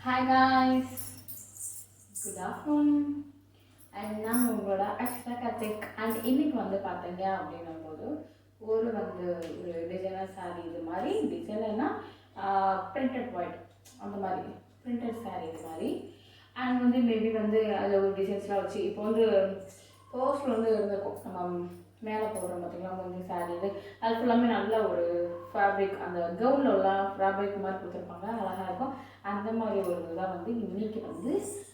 Hi guys, good afternoon. நான் உங்களோட அஷ்டா கத்திக் and இன்னைக்கு வந்து பார்த்தீங்க அப்படின்னும் போது ஒரு டிசைனர் சாரீ இது மாதிரி டிசைனர்னா பிரிண்டட் ஒயிட் அந்த மாதிரி பிரிண்டட் சாரீ இது மாதிரி அண்ட் வந்து மேபி வந்து அதில் ஒரு டிசைன்ஸ்லாம் வச்சு இப்போ வந்து போஸ்டில் வந்து இருந்திருக்கும் நம்ம மேலே போடுறோம் பார்த்தீங்களா கொஞ்சம் சாரீ இது அது ஃபுல்லாமே நல்ல ஒரு ஃபேப்ரிக் அந்த கவுனில் உள்ள ஃபேப்ரிக் மாதிரி கொடுத்துருப்பாங்க அழகாக இருக்கும். அந்த மாதிரி ஒரு இதுதான் வந்து இன்றைக்கி வந்து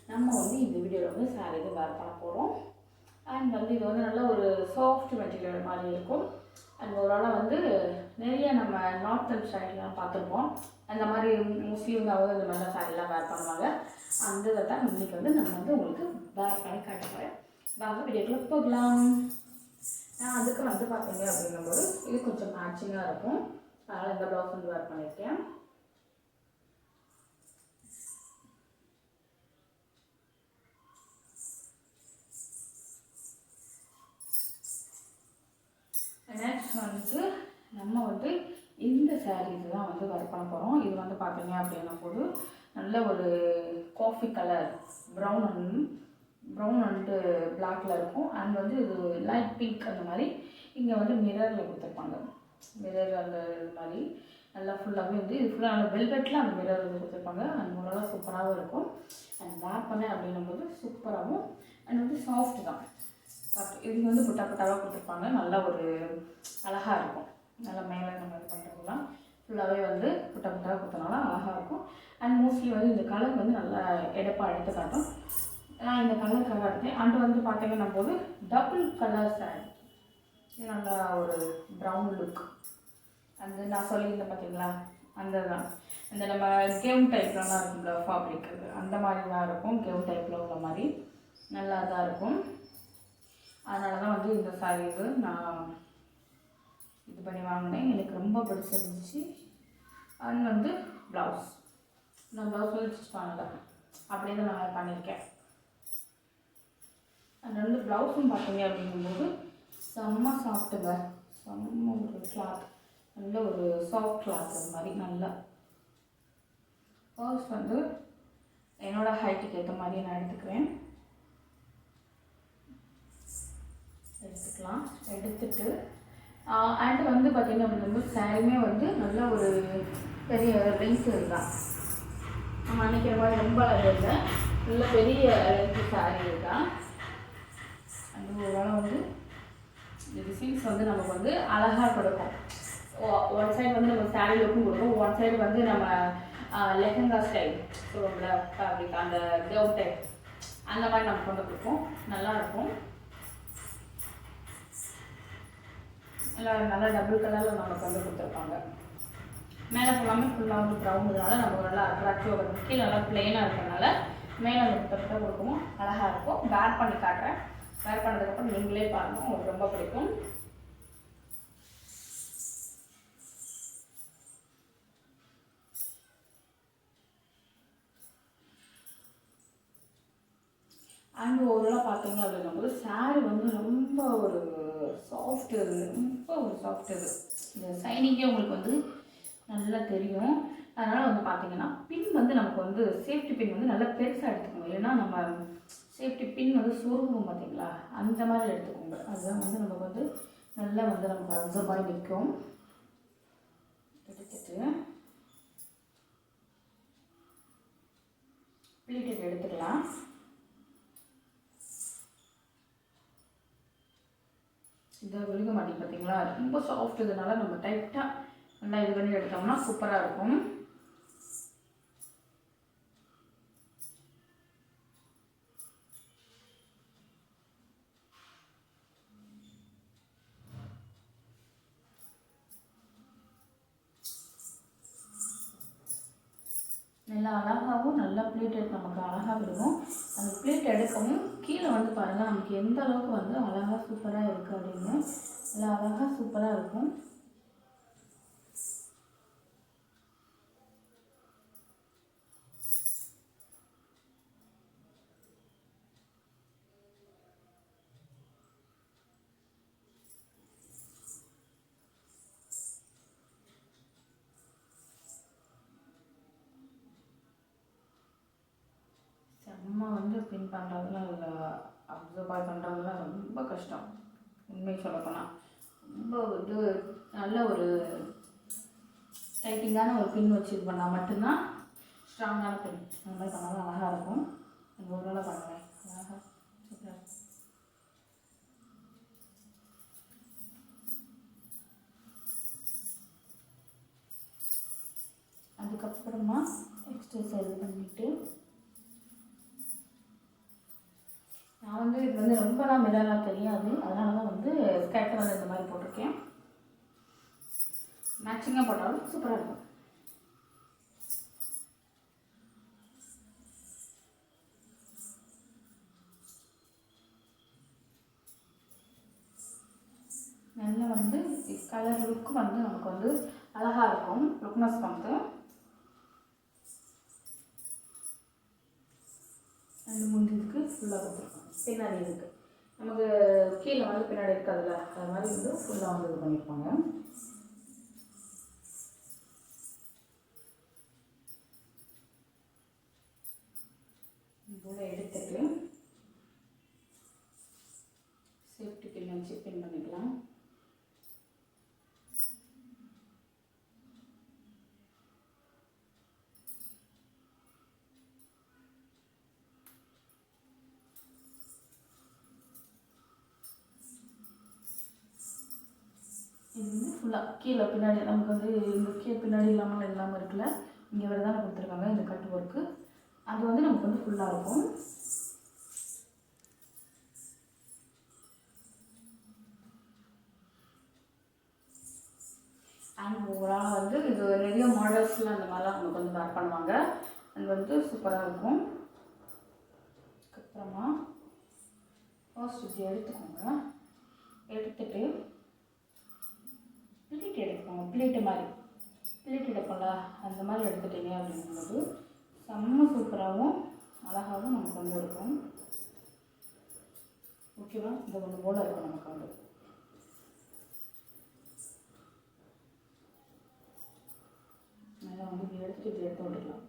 நம்ம வந்து இந்த வீடியோவில் வந்து சாரீ இது வேர் பண்ண போகிறோம். அண்ட் வந்து இது வந்து நல்ல ஒரு சாஃப்ட் மெட்டீரியல் மாதிரி இருக்கும். அண்ட் ஓவராலாக வந்து நிறைய நம்ம நார்த்தன் ஸ்டைல்லாம் பார்த்துருப்போம். அந்த மாதிரி முஸ்லீம்காவது இந்த மாதிரிலாம் சாரீலாம் வேர் பண்ணுவாங்க. அந்த இதை தான் இன்றைக்கி வந்து நம்ம வந்து உங்களுக்கு வேர் பண்ணி காட்டுறேன். வாங்க வீடியோக்குள்ள போகலாம். நான் அதுக்கு வந்து பார்த்தீங்க அப்படிங்கும்போது இது கொஞ்சம் மேட்சிங்காக இருக்கும். அதனால் இந்த ப்ளவுஸ் வந்து வேர் பண்ணியிருக்கேன். நெக்ஸ்ட் வந்து நம்ம வந்து இந்த சாரீஸ் தான் வந்து வேர் பண்ண போகிறோம். இது வந்து பார்த்தீங்க அப்படின்னும் போது நல்ல ஒரு காஃபி கலர் ப்ரௌன் அண்டு பிளாக்ல இருக்கும். அண்ட் வந்து இது லைட் பிங்க் அந்த மாதிரி இங்கே வந்து மிரரில் கொடுத்துருப்பாங்க. மிரர் அந்த இது மாதிரி நல்லா ஃபுல்லாகவே வந்து இது ஃபுல்லாக அந்த வெல்வெட்டில் அந்த மிரர் வந்து கொடுத்துருப்பாங்க. அண்ட் நல்லா சூப்பராகவும் இருக்கும். அண்ட் வேர் பண்ணேன் அப்படின்னும் போது சூப்பராகவும் அண்ட் வந்து சாஃப்ட் தான். இது வந்து புட்டாவாக கொடுத்துருப்பாங்க. நல்லா ஒரு அழகாக இருக்கும். நல்லா மேலே நம்ம இது பண்ணுறதுலாம் ஃபுல்லாகவே வந்து புட்டாக கொடுத்தனால அழகாக இருக்கும். அண்ட் மோஸ்ட்லி வந்து இந்த கலர் வந்து நல்லா எடுப்பாக எடுத்து காட்டும். நான் இந்த கலருக்காக எடுத்தேன். அண்ட் வந்து பார்த்தீங்கன்னா போது டபுள் கலர் சாரீ இது நல்லா ஒரு ப்ரௌன் லுக். அந்த நான் சொல்லியிருந்தேன் பார்த்தீங்களா அந்த தான் இந்த நம்ம கேம் டைப்லலாம் இருக்கும்ல ஃபேப்ரிக் அந்த மாதிரி தான் இருக்கும். கேம் டைப்பில் உள்ள மாதிரி நல்லா தான் இருக்கும். அதனால தான் வந்து இந்த சாரீ நான் இது பண்ணி வாங்கினேன். எனக்கு ரொம்ப பிடிச்சிருந்துச்சு. அண்ட் வந்து ப்ளவுஸ் நான் ப்ளவுஸ் வந்து ஸ்டிச் பண்ணலை, அப்படியே தான் நான் பண்ணியிருக்கேன். அண்ட் வந்து ப்ளவுஸும் பார்த்தீங்க அப்படிங்கும்போது செம்ம சாஃப்ட்டுங்க. செம்ம ஒரு கிளாத், நல்ல ஒரு சாஃப்ட் கிளாத். அது மாதிரி நல்லா ஃபர்ஸ்ட் வந்து என்னோடய ஹைட்டுக்கு ஏற்ற மாதிரி நான் எடுத்துக்கலாம். எடுத்துட்டு அண்ட் வந்து பார்த்திங்க அப்படிங்கும்போது சாரியுமே வந்து நல்ல ஒரு பெரிய லென்த் தான். நம்ம நினைக்கிற மாதிரி ரொம்ப இல்லை, நல்ல பெரிய லென்த்து சாரீ தான். அந்த ஒரு வந்து இந்த டிசைன்ஸ் வந்து நமக்கு வந்து அழகாக கொடுக்கும். ஒன் சைடு வந்து நம்ம சாரீ லுக்கும் கொடுக்கும், ஒன் சைடு வந்து நம்ம லெஹங்கா ஸ்டைல் சொல்லுவோம்ல ஃபேப்ரிக் அந்த கவுன் டைப் அந்த மாதிரி நம்ம கொண்டு கொடுப்போம். நல்லாயிருக்கும். நல்லா டபுள் கலரில் நமக்கு வந்து கொடுத்துருப்பாங்க. மேலே ஃபுல்லாக வந்து ப்ரௌனுனால நமக்கு நல்லா அட்ராக்டிவாக இருக்கும். கீழே நல்லா பிளெயினாக இருக்கிறதுனால மேலே அந்த புத்தகத்தை கொடுக்கவும் அழகாக இருக்கும். வேர் பண்ணி காட்டுறேன். வேர் பண்ணதுக்கப்புறம் நீங்களே பாருங்கள், உங்களுக்கு ரொம்ப பிடிக்கும். அண்ட் ஓவராலாக பார்த்தீங்க அப்படிங்கும்போது சாரீ வந்து ரொம்ப ஒரு சாஃப்ட்டு, ரொம்ப ஒரு சாஃப்ட். இது இந்த சைனிங்கே உங்களுக்கு வந்து நல்லா தெரியும். அதனால் வந்து பார்த்தீங்கன்னா பின் வந்து நமக்கு வந்து சேஃப்டி பின் வந்து நல்லா பெருசாக எடுத்துக்கோங்க. இல்லைன்னா நம்ம சேஃப்டி பின் வந்து சொருகும் பார்த்தீங்களா, அந்த மாதிரி எடுத்துக்கோங்க. அதுதான் வந்து நமக்கு வந்து நல்லா வந்து நமக்கு அப்சர்வ் ஆகி நிற்கும். எடுத்துட்டு ப்ளீட்டட் எடுத்துக்கலாம். இதை விழுக மாட்டேங்க பார்த்தீங்களா, ரொம்ப சாஃப்ட். இதனால நம்ம டைட்டாக நல்லா இது பண்ணி எடுத்தோம்னா சூப்பராக இருக்கும். நல்லா அழகாகவும் நல்லா ப்ளீட் எடுக்க நமக்கு அழகாக இருக்கும். அந்த ப்ளீட் எடுக்கவும் கீழே வந்து பாருங்கள் நமக்கு எந்த அளவுக்கு வந்து அழகாக சூப்பராக இருக்குது அப்படின்னு. நல்லா அழகாக சூப்பராக இருக்கும். பின் பண்ணுறதுலாம் இல்லை, அப்சர்வ் பண்ணுறதுலாம் ரொம்ப கஷ்டம். உண்மை சொல்லப்போனால் ரொம்ப இது நல்ல ஒரு டைட்டிங்கான ஒரு பின் வச்சு இது பண்ணால் மட்டும்தான் ஸ்ட்ராங்கான பின். அந்த மாதிரி பண்ணால் தான் அழகாக இருக்கும். அந்த ஒரு நாளாக பண்ணுவேன், அழகாக சூப்பராக. அதுக்கப்புறமா எக்ஸ்ட்ரா இது பண்ணிவிட்டு நான் வந்து இது வந்து ரொம்பலாம் மிரராக தெரியாது, அதனால தான் வந்து ஸ்கேட்டர் இந்த மாதிரி போட்டிருக்கேன். மேட்சிங்காக போட்டாலும் சூப்பராக இருக்கும். நல்லா வந்து கலர் லுக்கு வந்து நமக்கு வந்து அழகாக இருக்கும். லுக்னஸ் வந்து ரெண்டு மூணு இதுக்கு ஃபுல்லாக கொடுத்துருக்கோம். பின்னாடி இருக்குது நமக்கு கீழே வந்து பின்னாடி இருக்காதுல்ல, அது மாதிரி வந்து ஃபுல்லாக வந்து இது பண்ணியிருப்பாங்க. போல் எடுத்துட்டு சேஃப்டி பின் வச்சு பின் பண்ணிக்கலாம். இது வந்து ஃபுல்லாக கீழே பின்னாடி நமக்கு வந்து இந்த கீழே பின்னாடி இல்லாமல் இருக்குல்ல, இங்கே வரை தானே கொடுத்துருக்காங்க இந்த கட் ஒர்க்கு. அது வந்து நமக்கு வந்து ஃபுல்லாக இருக்கும். அண்ட் ஓவரால் வந்து இது நிறைய மாடல்ஸில் அந்த மாதிரிலாம் நமக்கு வந்து வேர் பண்ணுவாங்க. அது வந்து சூப்பராக இருக்கும். அதுக்கப்புறமா ஃபர்ஸ்ட் இது எடுத்துக்கோங்க. எடுத்துட்டு பிளேட் எடுத்துக்கோங்க. பிளேட்டு மாதிரி பிளேட் எடுப்போம்ல, அந்த மாதிரி எடுத்துட்டீங்க அப்படிங்கும்போது செம்ம சூப்பராகவும் அழகாகவும் நமக்கு வந்து இருக்கும். ஓகேவா? இந்த ஒன்று போல் இருக்கும் நமக்கு வந்து. நல்லா வந்து இப்படி எடுத்துகிட்டு இப்படி எடுத்து விட்டுக்கலாம்.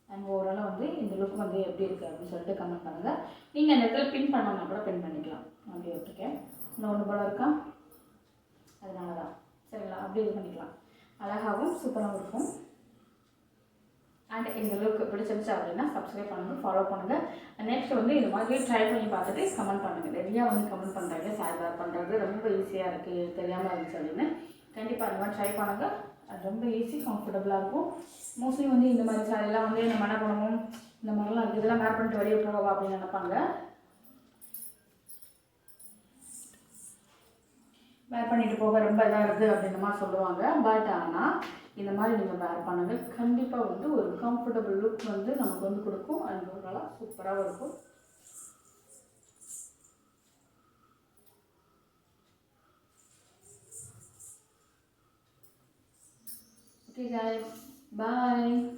அண்ட் ஓவராலாக வந்து இந்த லுக் வந்து எப்படி இருக்குது அப்படின்னு சொல்லிட்டு கமெண்ட் பண்ணுங்கள். நீங்கள் அந்த இடத்துல பின் பண்ணோம்னா கூட பின் பண்ணிக்கலாம். அப்படி விட்டுருக்கேன். இன்னும் ஒன்று போல் இருக்கா, அதனால தான். சரிங்களா? அப்படி இது பண்ணிக்கலாம். அழகாகவும் சூப்பராகவும் இருக்கும். அண்ட் இந்த லுக் பிடிச்சிருந்துச்சு அப்படின்னா சப்ஸ்கிரைப் பண்ணுங்கள், ஃபாலோ பண்ணுங்கள். நெக்ஸ்ட் வந்து இது மாதிரி ட்ரை பண்ணி பார்த்துட்டு கமெண்ட் பண்ணுங்கள். நிறையா வந்து கமெண்ட் பண்ணுறாங்க சாரி வேர் பண்ணுறது ரொம்ப ஈஸியாக இருக்குது, தெரியாமல் இருந்துச்சு அப்படின்னு. கண்டிப்பாக அந்த மாதிரி ட்ரை பண்ணுங்கள். அது ரொம்ப ஈஸி, கம்ஃபர்டபுளாக இருக்கும். மோஸ்ட்லி வந்து இந்த மாதிரி சாரிலாம் வந்து நம்ம என்ன பண்ணணும், இந்த மாதிரிலாம் இருக்குது, இதெல்லாம் வேர் பண்ணிட்டு வெளியே போகவா அப்படின்னு நினைப்பாங்க. வேர் பண்ணிட்டு போக ரொம்ப இதாக இருக்குது அப்படின்ற மாதிரி சொல்லுவாங்க. பட் ஆனால் இந்த மாதிரி நீங்கள் வேர் பண்ணுங்கள், கண்டிப்பாக வந்து ஒரு கம்ஃபர்டபுள் லுக் வந்து நமக்கு வந்து கொடுக்கும். அண்ட் ஓவராலாக சூப்பராகவும் இருக்கும். Okay guys, bye.